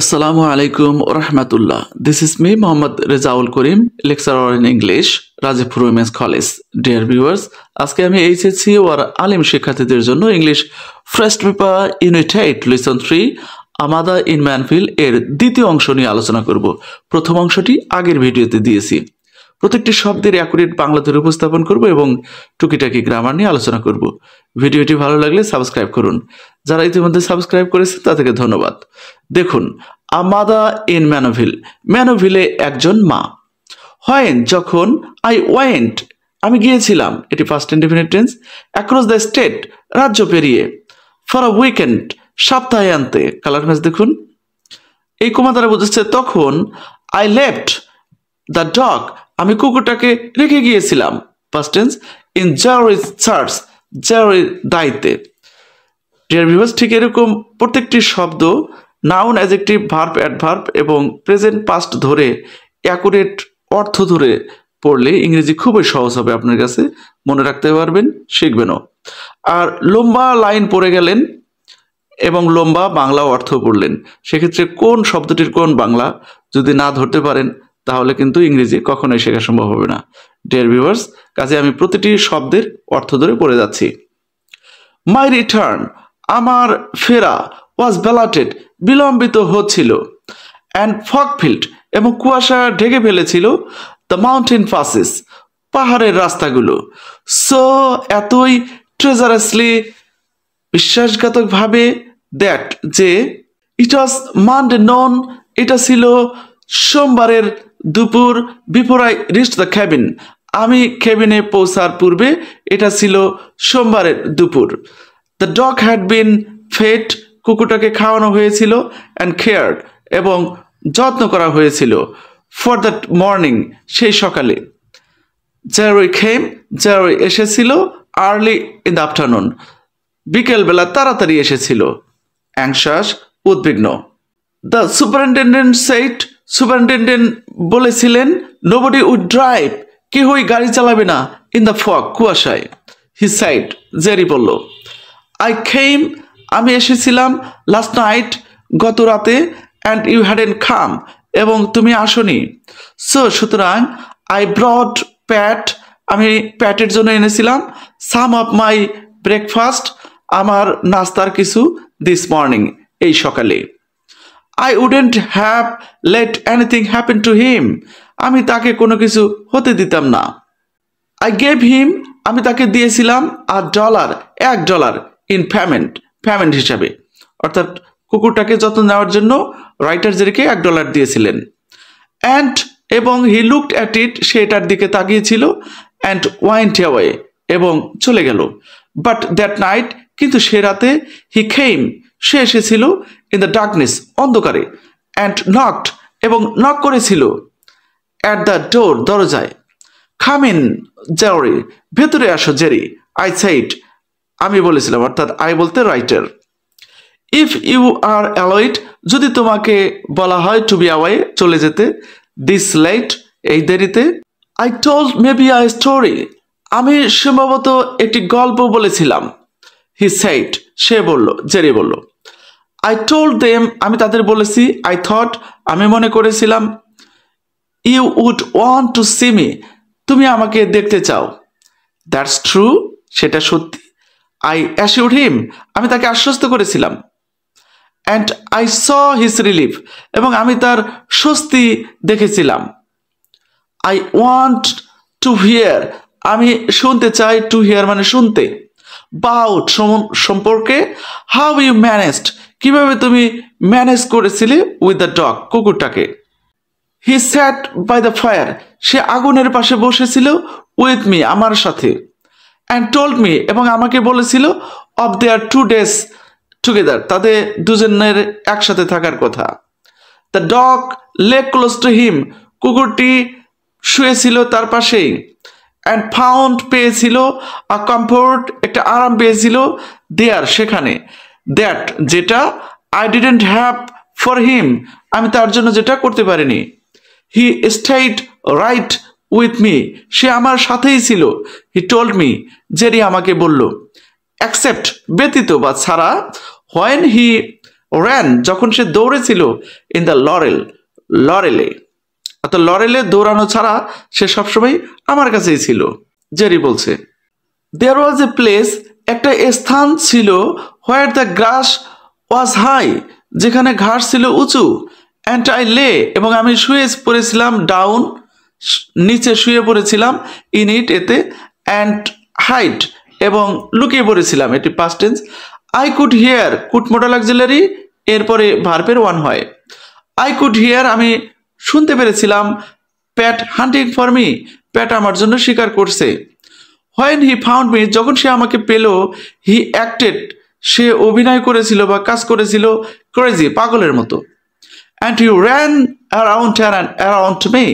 Assalamu alaikum wa rahmatullah. This is me, Mohammad Rezaul Karim, lecturer in English, Rajipur Women's College. Dear viewers, আজকে আমি HSC ওর আলিম শিক্ষার্থীদের জন্য English first paper unit 8 lesson 3 আমাদা ইন ম্যানফিল এর দ্বিতীয় অংশ নিয়ে আলোচনা করব। প্রথম অংশটি আগের ভিডিওতে দিয়েছি। প্রত্যেকটি শব্দের অ্যাকুরেট বাংলা ধরে উপস্থাপন করব এবং টুকিটাকি গ্রামার নিয়ে আলোচনা করব। ভিডিওটি ভালো লাগলে সাবস্ক্রাইব করুন। যারা ইতিমধ্যে সাবস্ক্রাইব করেছেন তাদেরকে ধন্যবাদ। দেখুন, আমাদা ইন ম্যানোভিল, ম্যানোভিলে একজন মা। হোয়েন যখন, আই ওয়েন্ট আমি গিয়েছিলাম, এটি first indefinite tense. Across the state রাজ্য পেরিয়ে। ফর আ উইকেন্ড সপ্তাহান্তে, কালার ম্যাচ দেখুন। এই কমা দ্বারা বুঝেছে তখন আই লেফট দ্য ডগ আমি কুকুরটাকে রেখে গিয়েছিলাম, পাস্ট টেন্স, ইন জারিজ চার্চ জারির দায়িত্বে। ডিয়ার ভিউয়ার্স, ঠিক এরকম প্রত্যেকটি শব্দ নাউন, অ্যাডজেক্টিভ, ভার্ব, অ্যাডভার্ব এবং প্রেজেন্ট পাস্ট ধরে অ্যাকুরেট অর্থ ধরে পড়লে ইংরেজি খুবই সহজ হবে আপনার কাছে, মনে রাখতে পারবেন, শিখবেনও। আর লম্বা লাইন পড়ে গেলেন এবং লম্বা বাংলা অর্থ পড়লেন, সেক্ষেত্রে কোন শব্দটির কোন বাংলা যদি না ধরতে পারেন তাহলে কিন্তু ইংরেজি কখনোই শেখা সম্ভব হবে না। ডিয়ার ভিউয়ার্স, কাজে আমি প্রতিটি শব্দের অর্থ ধরে পড়ে যাচ্ছি। মাই রিটার্ন আমার ফেরা, ওয়াজ বেলাটেড বিলম্বিত হচ্ছিল, অ্যান্ড ফগফিল্ড এবং কুয়াশা ঢেকে ফেলেছিল, দ্য মাউন্টেন পাসেস পাহাড়ের রাস্তাগুলো, সো এতই ট্রেজারাসলি বিশ্বাসঘাতকভাবে, দ্যাট যে, ইট ওয়াজ মানডে নন এটা ছিল সোমবারের দুপুর, before I reach the cabin আমি কেবিনে পৌঁছার পূর্বে এটা ছিল সোমবারের দুপুর। The dog had been fed কুকুরটাকে খাওয়ানো হয়েছিল, অ্যান্ড কেয়ার্ড এবং যত্ন করা হয়েছিল, ফর দ্যাট মর্নিং সেই সকালে। জারি খেম জারি এসেছিল, আর্লি ইন দ্য আফটারনুন বিকেলবেলা তাড়াতাড়ি এসেছিল, অ্যাংশাস উদ্বিগ্ন। দ্য সুপারিনটেন্ডেন্ট সেইড সুপারিনটেন্ডেন্ট বলেছিলেন, নোবডি উড ড্রাইভ কেহই গাড়ি চালাবে না, ইন দ্য ফগ কুয়াশায়, হি সাইড জেরি বলল। আই খেম আমি এসেছিলাম, লাস্ট নাইট গত রাতে, অ্যান্ড ইউ হ্যাডেন কাম এবং তুমি আসনি, সো সুতরাং আই ব্রড প্যাট আমি প্যাটের জন্য এনেছিলাম, সাম অফ মাই ব্রেকফাস্ট আমার নাস্তার কিছু, দিস মর্নিং এই সকালে। I wouldn't have late anything happen to him আমি তাকে কোনো কিছু হতে দিতাম না। আই গেভ হিম আমি তাকে দিয়েছিলাম, $1 $1 ইন পেমেন্ট হিসাবে, অর্থাৎ কুকুরটাকে যত্ন নেওয়ার জন্য রাইটার জেরিকে $1 দিয়েছিলেন। অ্যান্ড এবং হি লুকড অ্যাট ইট সে এটার দিকে তাকিয়েছিল, অ্যান্ড ওয়েন্ট অ্যাওয়ে এবং চলে গেল। বাট দ্যাট নাইট কিন্তু সে রাতে, হি খেম সে এসেছিল, ইন দ্য ডার্কনেস অন্ধকারে, অ্যান্ড নকড এবং নক করেছিল, অ্যাট দ্য ডোর দরজায়। কাম ইন জেরি ভেতরে আসো জেরি, আই সেইড আমি বলেছিলাম, অর্থাৎ আই বলতে writer. If you are allowed যদি তোমাকে বলা হয়, টু বি অ্যাওয়ে চলে যেতে, দিস লেট এই দেরিতে। I told maybe a story আমি সম্ভবত একটি গল্প বলেছিলাম, হি সেইড সে বলল, জেরি বলল। আই টোল্ড দেম আমি তাদের বলেছি, আই থট আমি মনে করেছিলাম, you would want to see me তুমি আমাকে দেখতে চাও, দ্যাটস ট্রু সেটা সত্যি। আই অ্যাসিউরড হিম আমি তাকে আশ্বস্ত করেছিলাম, and I saw his relief এবং আমি তার স্বস্তি দেখেছিলাম। আই ওয়ান্ট টু হিয়ার আমি শুনতে চাই, টু হিয়ার মানে শুনতে, বাউট সম্পর্কে, হাউ ইউ ম্যানেজড কিভাবে তুমি ম্যানেজ করেছিলে, উইথ দ্য ডগ কুকুরটাকে। হি স্যাট বাই দ্য ফায়ার সে আগুনের পাশে বসেছিল, উইথ মি আমার সাথে, অ্যান্ড টোল্ড মি এবং আমাকে বলেছিল, অফ দেয়ার 2 days টুগেদার তাদের দুজনের একসাথে থাকার কথা। দ্য ডগ লে ক্লোজ টু হিম কুকুরটি শুয়েছিল তার পাশেই, অ্যান্ড ফাউন্ড পেয়েছিল, আ কমফোর্ট একটা আরাম পেয়েছিল, দেয়ার সেখানে, দ্যাট যেটা, I didn't have for him আমি তার জন্য যেটা করতে পারিনি। হি স্টেইড রাইট উইথ মি সে আমার সাথেই ছিল, হি টোল্ড মি জেরি আমাকে বলল, অ্যাকসেপ্ট ব্যতীত বা ছাড়া, হোয়েন হি ran যখন সে দৌড়েছিল ইন দ্য লরেলে অর্থাৎ লরেলে দৌড়ানো ছাড়া সে সবসময় আমার কাছেই ছিল। জেরি বলছে দেয়ার ওয়াজ এ প্লেস, একটা স্থান ছিল, where the grass was high, যেখানে ঘাস ছিল উঁচু, অ্যান্ড আই লে, এবং আমি শুয়ে পড়েছিলাম, ডাউন, নিচে শুয়ে পড়েছিলাম, ইন ইট, এতে, অ্যান্ড হাইড, এবং লুকিয়ে পড়েছিলাম, এটি past tense. I could hear, could modal auxiliary, এরপরে ভার্বের ওয়ান হয়। আই কুড হিয়ার, আমি শুনতে পেরেছিলাম, প্যাট হান্টিং ফর মি, প্যাট আমার জন্য শিকার করছে। হোয়েন হি ফাউন্ড মি, যখন সে আমাকে পেল, হি অ্যাক্টেড, সে অভিনয় করেছিল বা কাজ করেছিল, ক্রেজি, পাগলের মতো। And he ran around me,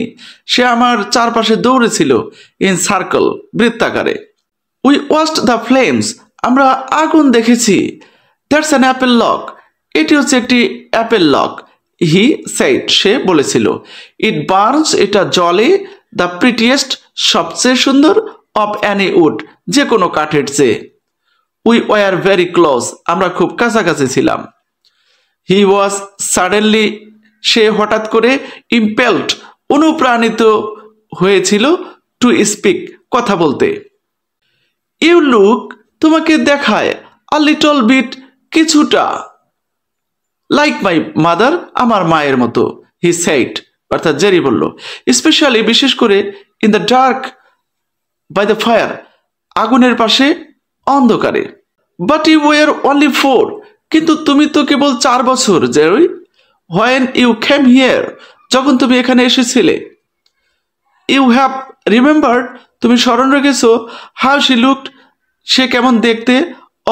সে আমার চারপাশে দৌড়েছিল, ইন সার্কেল, বৃত্তাকারে। উই ওয়াচড দ্য ফ্লেমস, আমরা আগুন দেখেছি। দ্যাটস অ্যান অ্যাপেল লক, এটি হচ্ছে একটি অ্যাপেল লক। হি সেড, সে বলেছিল। ইট বার্নস, এটা জ্বলে, দ্য প্রিটিয়েস্ট, সবচেয়ে সুন্দর, অফ অ্যানি উড, যে কোনো কাঠের চেয়ে। উই ওয়ার ভেরি ক্লোজ, আমরা খুব কাছাকাছি ছিলাম। হি ওয়াজ সাডেনলি, সে হঠাৎ করে, ইম্পেলড, অনুপ্রাণিত হয়েছিল, টু স্পিক, কথা বলতে। ইউ লুক, তোমাকে দেখায়, আ লিটল বিট, কিছুটা, লাইক মাই মাদার, আমার মায়ের মতো। হি সেড, অর্থাৎ জেরি বলল, স্পেশালি, বিশেষ করে, in the dark, by the fire, আগুনের পাশে, অন্ধকারে। বাট ইউ ওয়ার অনলি 4, কিন্তু তুমি তো কেবল 4 বছর, Jerry. When you came here, যখন তুমি এখানে এসেছিলে। ইউ হ্যাভ রিমেম্বার্ড, তুমি স্মরণ রেখেছো, হাউ শি লুকড, সে কেমন দেখতে,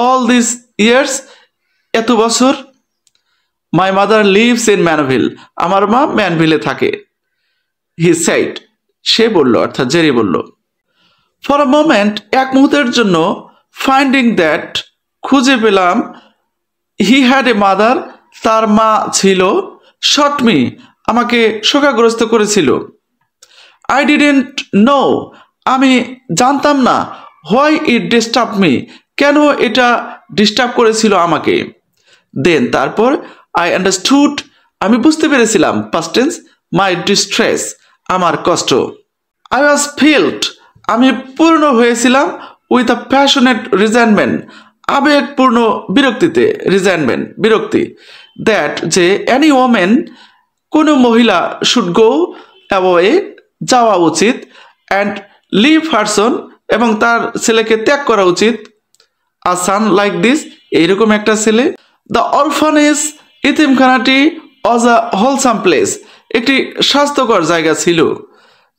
অল দিস ইয়ার্স, এত বছর। My mother lives in Manville, আমার মা ম্যানভিলে থাকে। হি সেড, সে বলল, অর্থাৎ জেরি বলল। ফর আ মোমেন্ট, এক মুহূর্তের জন্য, ফাইন্ডিং দ্যাট, খুঁজে পেলাম, হি হ্যাড এ মাদার, তার মা ছিল, শট মি, আমাকে শোকাগ্রস্ত করেছিল। আই ডিডেন্ট নো, আমি জানতাম না, হোয়াই ইট ডিস্টার্ব মি, কেন এটা ডিস্টার্ব করেছিল আমাকে। দেন, তারপর, আই আন্ডারস্টুড, আমি বুঝতে পেরেছিলাম, পাস্ট টেন্স, মাই ডিস্ট্রেস, আমার কষ্ট। আই ওয়াজ ফিল্ড, আমি পূর্ণ হয়েছিলাম, উইথ আ প্যাশনেট রিজেন্টমেন্ট, আবেগপূর্ণ বিরক্তিতে, রিজেন্টমেন্ট, বিরক্তি। দ্যাট, যে, অ্যানি ওমেন, কোনো মহিলা, শুড গো অ্যাওয়ে, যাওয়া উচিত, অ্যান্ড লিভ হার সন, এবং তার ছেলেকে ত্যাগ করা উচিত, আ সান লাইক দিস, এইরকম একটা ছেলে। দ্য অরফানেজ, ইতিমখানাটি, ওয়াজ আ হোলসাম প্লেস, একটি স্বাস্থ্যকর জায়গা ছিল।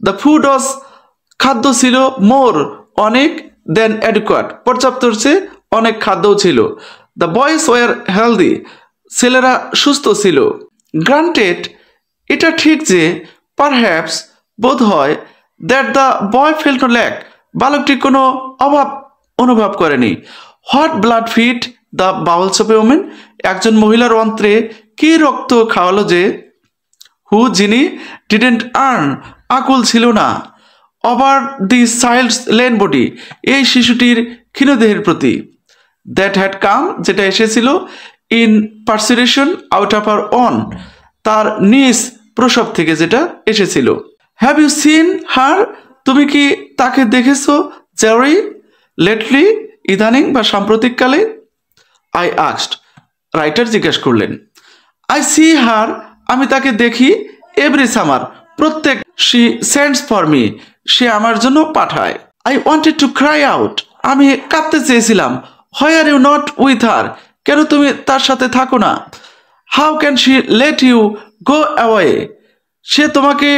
দ্য ফুড ওয়াজ, খাদ্য ছিল, মোর, অনেক, দেন অ্যাডিকুয়েট, পর্যাপ্তর চেয়ে অনেক খাদ্যও ছিল। দ্য বয়েজ ওয়ার হেলদি, ছেলেরা সুস্থ ছিল। গ্রান্টেড, এটা ঠিক যে, পারহ্যাপস, বোধ হয়, that the boy felt no lack, বালকটি কোনো অভাব অনুভব করেনি। What blood fit the bowels of a woman, একজন মহিলার অন্ত্রে কি রক্ত খাওয়ালো যে, হু, যিনি, ডিডেন্ট আর্ন, আকুল ছিল না, over the child's lean body, এই শিশুটির ক্ষীণদেহের প্রতি। দ্যাট হ্যাড কাম, যেটা এসেছিল, in parturition, out of her own, তার নিজ প্রসব থেকে যেটা এসেছিল। হ্যাভ ইউ সিন হার, তুমি কি তাকে দেখেছো, জেরি, লেটলি, ইদানিং বা সাম্প্রতিককালে। আই আস্কড, রাইটার জিজ্ঞেস করলেন। আই সি হার, আমি তাকে দেখি, এভরি সামার, প্রত্যেক, শি সেন্ডস ফর মি, সে আমার জন্য পাঠায়। I wanted to cry out, আমি কাঁদতে চেয়েছিলাম। Why are you not with her, কেন তুমি তার সাথে থাকো না। How can she let you go away, সে তোমাকে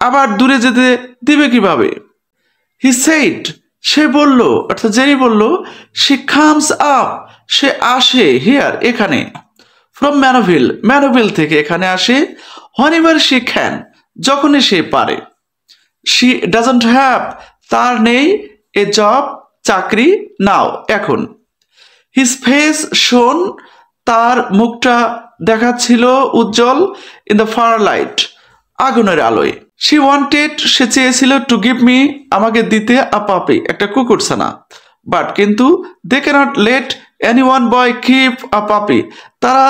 আবার দূরে যেতে দিবে কিভাবে। হি সেড, সে বলল, অর্থাৎ জেরি বলল, শি কামস আপ, সে আসে, হিয়ার, এখানে, ফ্রম ম্যানোভিল, ম্যানোভিল থেকে এখানে আসে, হোয়েনেভার শি ক্যান, যখনই সে পারে। শি ডাজন্ট হ্যাভ, তার নেই, এ জব, চাকরি, নাও, এখন। হিজ ফেস শোন, তার মুখটা দেখাচ্ছিল উজ্জ্বল, ইন দ্য ফার লাইট, আগুনের আলোয়। শি ওয়ান্টেড, সে চেয়েছিল, টু গিভ মি, আমাকে দিতে, আ পাপি, একটা কুকুরছানা। বাট, কিন্তু, they can't let any one boy keep a puppy, তারা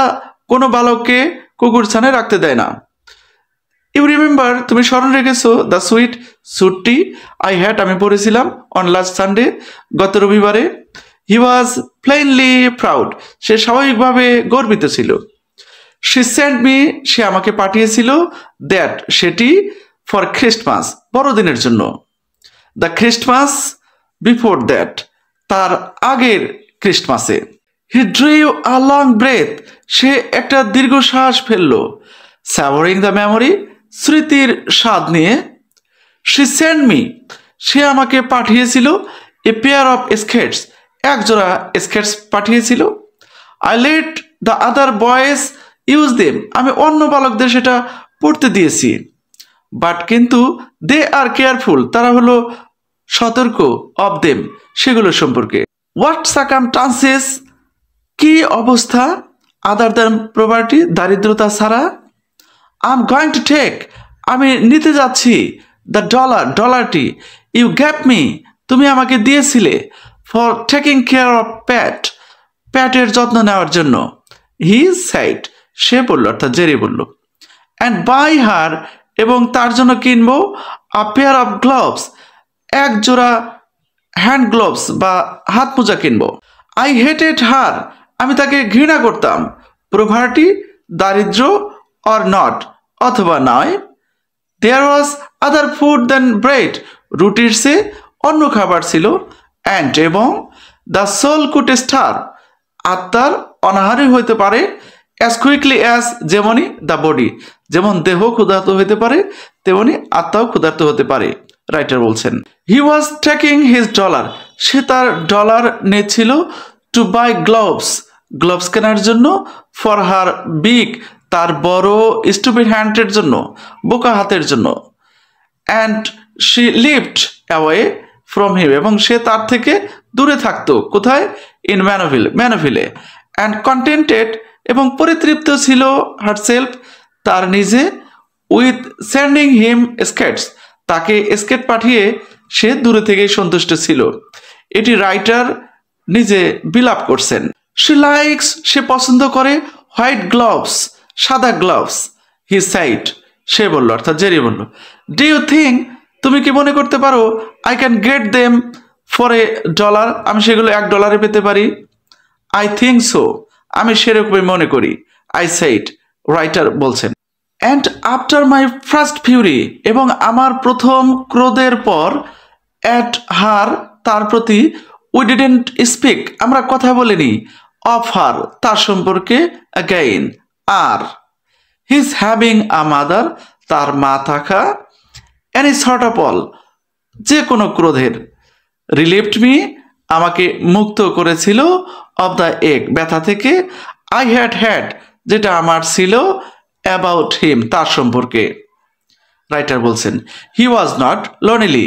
কোনো বালককে কুকুরছানে রাখতে দেয় না। ইউ রিমেম্বার, তুমি স্মরণ রেখেছো দ্য সুইট স্যুটটি আই হ্যাড আমি পড়েছিলাম অন লাস্ট সানডে, গত রবিবারে। হি ওয়াজ প্লেইনলি প্রাউড, সে স্বাভাবিকভাবে গর্বিত ছিল। শি সেন্ট মি, সে আমাকে পাঠিয়েছিল, দ্যাট সেটি ফর খ্রিস্টমাস, বড়দিনের জন্য। দ্য খ্রিস্টমাস বিফোর দ্যাট, তার আগের ক্রিসমাসে। He drew a long breath, সে একটা দীর্ঘশ্বাস ফেলল। স্যাভরিং দ্য মেমোরি, স্মৃতির স্বাদ নিয়ে। শি সেন্ট মি, সে আমাকে পাঠিয়েছিল এ পেয়ার অফ স্কেটস, একজোড়া স্কেটস পাঠিয়েছিল। I let the other boys use them, আমি অন্য বালকদের সেটা পড়তে দিয়েছি। বাট কিন্তু দে আর কেয়ারফুল, তারা হলো সতর্ক, অফ দেম, সেগুলো সম্পর্কে। হোয়াট সার্কামস্টান্সেস, কি অবস্থা, আদার দ্যান প্রপার্টি, দারিদ্রতা ছাড়া। I am going to take, আমি নিতে যাচ্ছি, দ্য ডলার, ডলারটি, ইউ গ্যাভ মি, তুমি আমাকে দিয়েছিলে, for taking care of Pat, প্যাটের যত্ন নেওয়ার জন্য। হি সাইড, সে বলল, অর্থাৎ জেরি বলল। অ্যান্ড বাই হার, এবং তার জন্য কিনবো আ পেয়ার অফ গ্লোভস, এক জোড়া হ্যান্ড গ্লোভস বা হাত মোজা কিনবো। আই হেটেড হার, আমি তাকে ঘৃণা করতাম। প্রভার্টি, দারিদ্র, অর নট, অথবা নয়। দেয়ার ওয়াজ আদার ফুড দেন ব্রেড, রুটির সে অন্য খাবার ছিল। অ্যান্ড এবং দ্য সোল কুড স্টার, আত্মার অনাহারী হইতে পারে। অ্যাজ কুইকলি অ্যাজ, যেমনই দ্য বডি, যেমন দেহ ক্ষুধার্ত হইতে পারে তেমনি আত্মাও ক্ষুধার্ত হতে পারে, রাইটার বলছেন। হি ওয়াজ টেকিং হিজ ডলার, সে তার ডলার নিচ্ছিল, টু বাই গ্লোভস, গ্লোভস কেনার জন্য, ফর হার বিগ, তার বড় স্টুপিড হ্যান্ডের জন্য, বোকা হাতের জন্য। And she lived away from him, এবং সে তার থেকে দূরে থাকতো, কোথায়, ইন ম্যানোভিল, ম্যানোভিলে। অ্যান্ড কন্টেন্টেড, এবং পরিতৃপ্ত ছিল, হারসেলফ, তার নিজে, উইথ সেন্ডিং হিম স্কেটস, তাকে স্কেট পাঠিয়ে সে দূরে থেকেই সন্তুষ্ট ছিল। এটি রাইটার নিজে বিলাপ করছেন। শি লাইকস, সে পছন্দ করে, হোয়াইট গ্লোভস, সাদা গ্লোভস। হি সাইড, সে বলল, অর্থাৎ জেরি বলল। ডু ইউ থিঙ্ক, তুমি কি মনে করতে পারো, I can get them for a dollar, আমি সেগুলো $1 পেতে পারি। আই থিঙ্ক সো, আমি সেরকমই মনে করি। আই সাইড, রাইটার বলছেন। And after my first Fury, এবং আমার প্রথম ক্রোধের পর, অ্যাট হার, তার প্রতি, উই ডিডেন্ট স্পিক, আমরা কথা বলিনি, অফ হার, তার সম্পর্কে, অ্যাগেইন, আর। হিজ হ্যাভিং আ মাদার, তার মা থাকা। এনি সর্ট অফ অল, যে কোনো ক্রোধের। রিলিভড মি, আমাকে মুক্ত করেছিল, অব দ্য এক, ব্যথা থেকে। আই হ্যাড হ্যাড, যেটা আমার ছিল, অ্যাবাউট হিম, তার সম্পর্কে, রাইটার বলছেন। হি ওয়াজ নট লোনলি,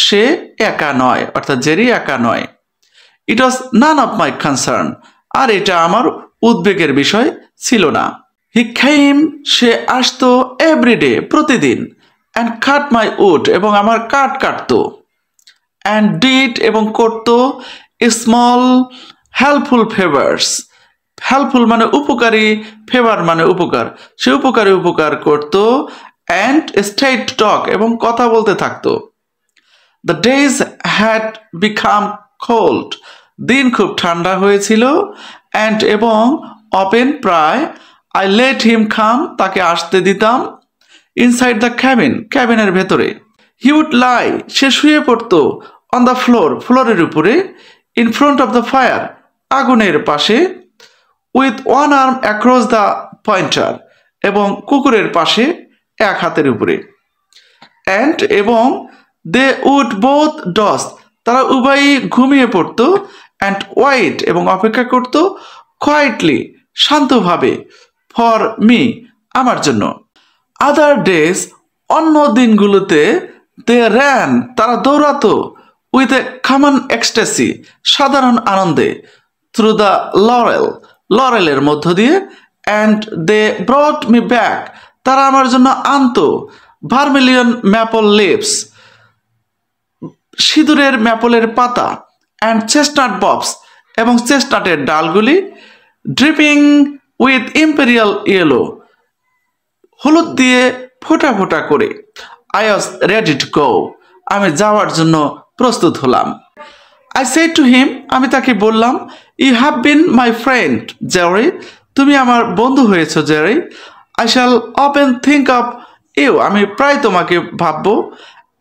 সে একা নয়, অর্থাৎ জেরি একা নয়। ইট ওয়াজ নান অফ মাই কনসার্ন, আর এটা আমার উদ্বেগের বিষয় ছিল না। হি কেম, সে আসতো, এভরিডে, প্রতিদিন। অ্যান্ড কাট মাই উড, এবং আমার কাঠ কাটতো। অ্যান্ড ডিড, এবং করতো, স্মল হেল্পফুল ফেভার্স, হেল্পফুল মানে উপকারী, ফেভার মানে উপকার, সে উপকারী উপকার করত। অ্যান্ড স্টেট টক, এবং কথা বলতে থাকতো। The days had become cold, দিন খুব ঠান্ডা হয়েছিল। অ্যান্ড এবং ওপেন, প্রায়। আই লেট হিম কাম, তাকে আসতে দিতাম। ইনসাইড দ্য ক্যাবিন, ক্যাবিনের ভেতরে। হি উড লাই, সে শুয়ে পড়তো, অন দ্য ফ্লোর, ফ্লোরের উপরে। In front of the fire, আগুনের পাশে। With one arm across the pointer, এবং কুকুরের পাশে, এক হাতের উপরে। অ্যান্ড এবং দে উড বোথ ডজ, তারা উভয়ই ঘুমিয়ে পড়তো। অ্যান্ড ওয়াইট, এবং অপেক্ষা করতো, কোয়াইটলি, শান্তভাবে, ফর মি, আমার জন্য। আদার ডেজ, অন্য দিনগুলোতে, দে র্যান, তারা দৌড়াতো, উইথ এ কমন এক্সটেসি, সাধারণ আনন্দে, থ্রু দ্য লরেল, লরেলের মধ্য দিয়ে। And they brought me back, তারা আমার জন্য আনতো, ভার্মিলিয়ন ম্যাপল লিভস, সিঁদুরের ম্যাপলের পাতা। অ্যান্ড চেস্টনাট ববস, এবং চেস্টনাটের ডালগুলি। ড্রিপিং উইথ ইম্পেরিয়াল ইয়েলো, হলুদ দিয়ে ফোঁটা ফোঁটা করে। I was ready to go, আমি যাওয়ার জন্য প্রস্তুত হলাম। আই সেড টু হিম, আমি তাকে বললাম, you have been my friend Jerry, তুমি আমার বন্ধু হয়েছো জেরি। I shall often think of you, আমি প্রায় তোমাকে ভাববো।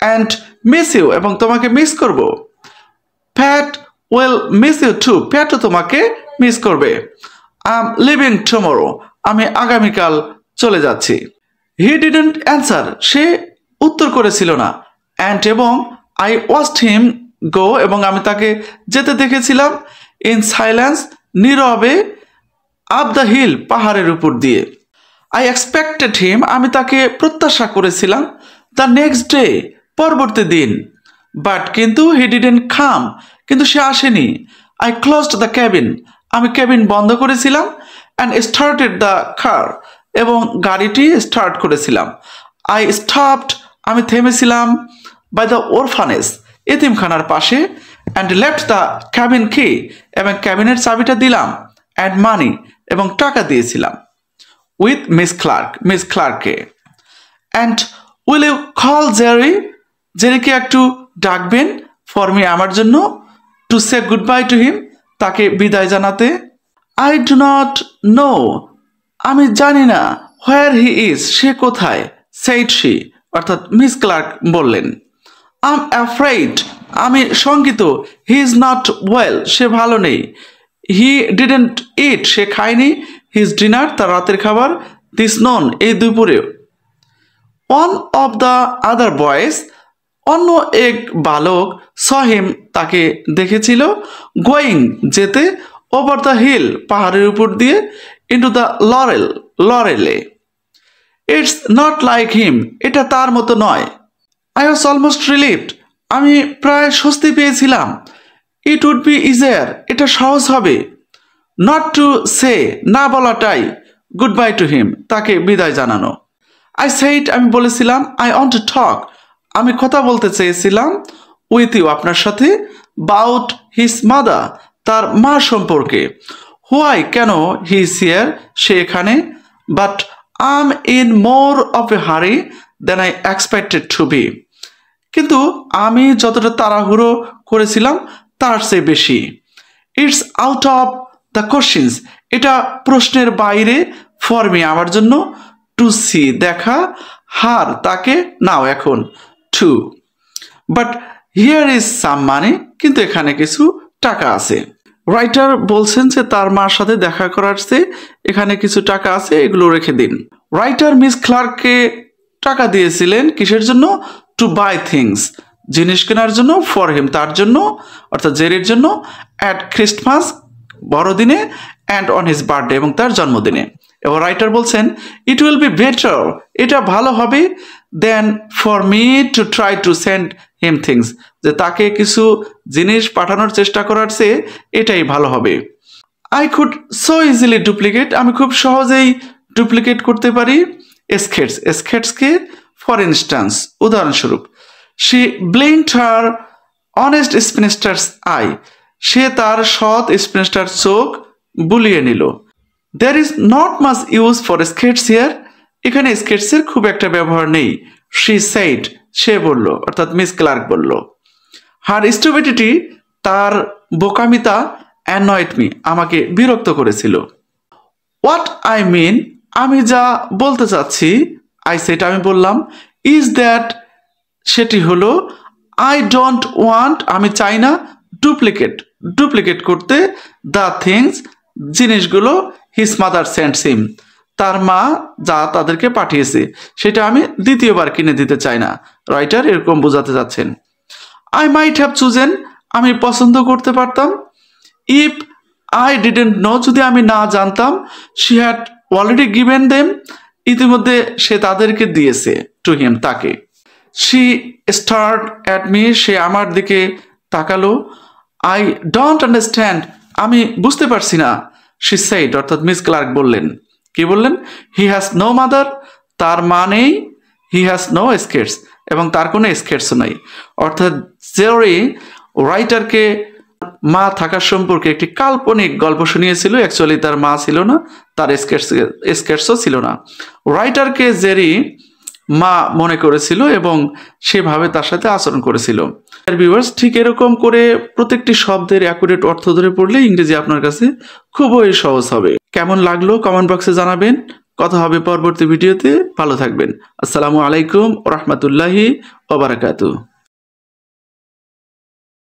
অ্যান্ড মিস ইউ, এবং তোমাকে মিস করব। প্যাট উইল মিস ইউ টু, প্যাটও তোমাকে মিস করবে। আই এম লিভিং টুমরো, আমি আগামীকাল চলে যাচ্ছি। হি ডিডন্ট অ্যান্সার, সে উত্তর করেছিল না। অ্যান্ড এবং আই ওয়াচড হিম গো, এবং আমি তাকে যেতে দেখেছিলাম। ইন সাইলেন্স, নীরবে, আপ দ্য হিল, পাহাড়ের উপর দিয়ে। আই এক্সপেক্টেড হিম, আমি তাকে প্রত্যাশা করেছিলাম। দ্য নেক্সট ডে, পরবর্তী দিন। বাট কিন্তু হি ডিডন্ট কাম, কিন্তু সে আসেনি। আই ক্লোজড দ্য ক্যাবিন, আমি ক্যাবিন বন্ধ করেছিলাম। অ্যান্ড স্টার্টেড দ্য কার, এবং গাড়িটি স্টার্ট করেছিলাম। আই স্টপড, আমি থেমেছিলাম। বাই দ্য ওরফানেজ, এতিমখানার পাশে। অ্যান্ড লেফট দ্য ক্যাবিন কি, এবং ক্যাবিনের চাবিটা দিলাম। অ্যান্ড মানি, এবং টাকা দিয়েছিলাম। উইথ মিস ক্লার্ককে। And will you call Jerry, জেরিকে একটু ডাকবেন ফর মি, আমার জন্য। To say goodbye to him, তাকে বিদায় জানাতে। আই ডু নট নো, আমি জানি না। হোয়ার হি ইজ, সে কোথায়। সেইড শি, অর্থাৎ মিস ক্লার্ক বললেন। আই এম অ্যাফ্রেইড, আমি শঙ্কিত। হি ইজ নট ওয়েল, সে ভালো নেই। হি ডিডেন্ট ইট, সে খায়নি। হিজ ডিনার, তার রাতের খাবার। দিস নন, এই দুপুরে। One of the other boys, অন্য এক বালক। সহিম, তাকে দেখেছিল। গোয়িং, যেতে। ওভার দ্য হিল, পাহাড়ের উপর দিয়ে। ইন্টু দ্য লরেলে। ইটস নট লাইক হিম, এটা তার মতো নয়। আই ওয়াজ অলমোস্ট রিলিভড, আমি প্রায় স্বস্তি পেয়েছিলাম। ইট উড বি ইজিয়ার, এটা সহজ হবে। নট টু সে, না বলাটাই। গুড বাই টু হিম, তাকে বিদায় জানানো। আই সেইড, আমি বলেছিলাম। আই ওয়ান্ট টু টক, আমি কথা বলতে চেয়েছিলাম। উইথ ইউ, আপনার সাথে। বাউট হিজ মাদার, তার মা সম্পর্কে। হোয়াই, কেন। হি ইজ হিয়ার, সে এখানে। But I am in more of a hurry than I expected to be, কিন্তু আমি যতটা তাড়াহুড়ো করেছিলাম তার চেয়ে বেশি। It's out of the questions, এটা প্রশ্নের বাইরে। ফর মি, আমার জন্য। টু সি, দেখা। হার, তাকে। নাও, এখন। To. But here is some money, কিন্তু এখানে কিছু টাকা আছে। রাইটার বলছেন যে তার মার সাথে দেখা করার চেয়ে এখানে কিছু টাকা আছে, এগুলো রেখে দিন। রাইটার মিস ক্লার্ককে টাকা দিয়েছিলেন কিসের জন্য। টু বাই থিংস, জিনিস কেনার জন্য। ফর হিম, তার জন্য, অর্থাৎ জেরির জন্য। অ্যাট ক্রিসমাস, বড়দিনে। অ্যান্ড অন হিজ বার্থডে, এবং তার জন্মদিনে। এবং রাইটার বলছেন, ইট উইল বি বেটার, এটা ভালো হবে। Than for me to try to send him things, যে তাকে কিছু জিনিস পাঠানোর চেষ্টা করার চেয়ে এটাই ভালো হবে। I could so easily duplicate, আমি খুব সহজেই ডুপ্লিকেট করতে পারি। এসকেটসকে। ফর ইনস্ট্যান্স, উদাহরণস্বরূপ। She blinked her honest spinsters eye, সে তার সৎ স্পিনিস্টার চোখ বুলিয়ে নিল। There is not much use for skates here, এখানে স্কেটসের খুব একটা ব্যবহার নেই। শি সেইড, সে বলল, অর্থাৎ মিস ক্লার্ক বলল। হার স্টুপিডিটি, তার বোকামিতা। অ্যানয়েড মি, আমাকে বিরক্ত করেছিল। হোয়াট আই মিন, আমি যা বলতে চাচ্ছি। আই সেড, আমি বললাম। ইজ দ্যাট, সেটি হলো। আই ডোন্ট ওয়ান্ট, আমি চাই না। ডুপ্লিকেট করতে। দ্য থিংস, জিনিসগুলো। হিজ মাদার সেন্ডস হিম, তার মা যা তাদেরকে পাঠিয়েছে সেটা আমি দ্বিতীয়বার কিনে দিতে চাই না। রাইটার এরকম বোঝাতে যাচ্ছেন। আই মাইট হ্যাভ চুজেন, আমি পছন্দ করতে পারতাম। ইফ আই ডিডেন্ট নো, যদি আমি না জানতাম। She had already given them, ইতিমধ্যে সে তাদেরকে দিয়েছে। টু হিম, তাকে। শি স্টার্ট অ্যাট মি, সে আমার দিকে তাকালো। আই ডোন্ট আন্ডারস্ট্যান্ড, আমি বুঝতে পারছি না। শি সেইড, অর্থাৎ মিস ক্লার্ক বললেন। কি বললেন। হি হ্যাজ নো মাদার, তার মা নেই। হি হ্যাজ নো স্কেটস, এবং তার কোনো স্কেটসও নেই। অর্থাৎ জেরি রাইটারকে মা থাকার সম্পর্কে একটি কাল্পনিক গল্প শুনিয়েছিল। অ্যাকচুয়ালি তার মা ছিল না, তার স্কেটসও ছিল না। রাইটারকে জেরি মা মনে করেছিল এবং সেভাবে তার সাথে আচরণ করেছিল। ভিউয়ার্স, ঠিক এরকম করে প্রত্যেকটি শব্দের অ্যাকুরেট অর্থ ধরে পড়লে ইংরেজি আপনার কাছে খুবই সহজ হবে। কেমন লাগলো কমেন্ট বক্সে জানাবেন। কথা হবে পরবর্তী ভিডিওতে। ভালো থাকবেন। আসসালামু আলাইকুম ওয়া রাহমাতুল্লাহি ওয়া বারাকাতুহু।